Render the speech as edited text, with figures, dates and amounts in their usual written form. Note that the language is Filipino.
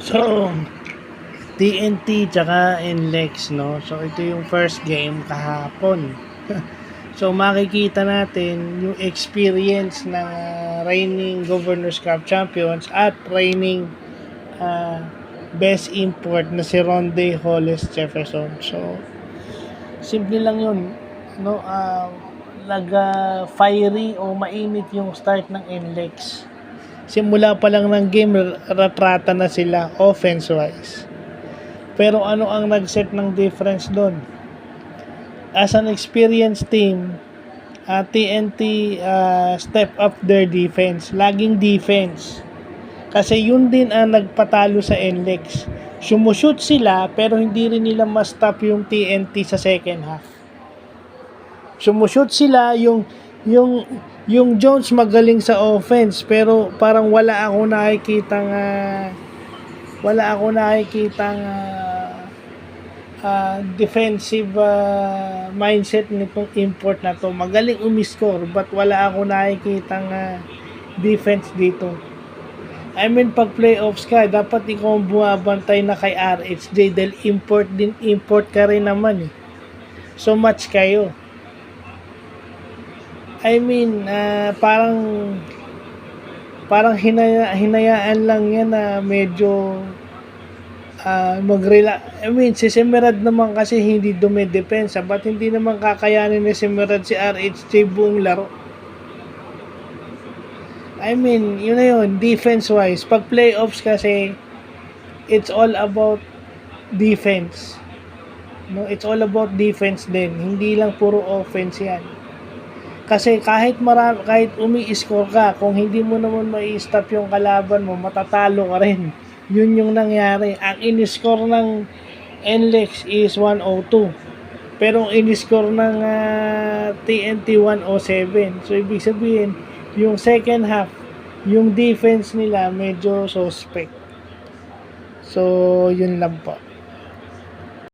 So, TNT tsaka NLEX, no? So, ito yung first game kahapon. So, makikita natin yung experience ng reigning Governors Cup champions at reigning best import na si Ronde Hollis Jefferson. So, simple lang yun, no? Fiery o mainit yung start ng NLEX. Simula pa lang ng game, ratrata na sila offense-wise. Pero ano ang nag-set ng difference doon? As an experienced team, TNT step up their defense. Laging defense. Kasi yun din ang nagpatalo sa NLEX. Sumushoot sila pero hindi rin nila ma-stop yung TNT sa second half. Sumushoot sila yung Jones magaling sa offense pero parang wala ako nakikitang defensive mindset nitong import na to. Magaling umiscore but wala ako nakikitang defense dito. I mean, pag playoffs ka, dapat ikaw bumabantay na kay RHJ dahil import ka rin naman eh. So much kayo. I mean, parang hinayaan lang yan na medyo si Semerad naman kasi hindi dumidepensa. Ba't hindi naman kakayanin ni Semerad si RHJ buong laro? I mean, yun na yun, defense-wise. Pag playoffs kasi, it's all about defense. No, it's all about defense din. Hindi lang puro offense yan. Kasi kahit umi-score ka, kung hindi mo naman ma-stop yung kalaban mo, matatalo ka rin. Yun yung nangyari. Ang in-score ng NLEX is 102. Pero ang in-score ng TNT 107. So, ibig sabihin, yung second half, yung defense nila medyo suspect. So, yun lang po.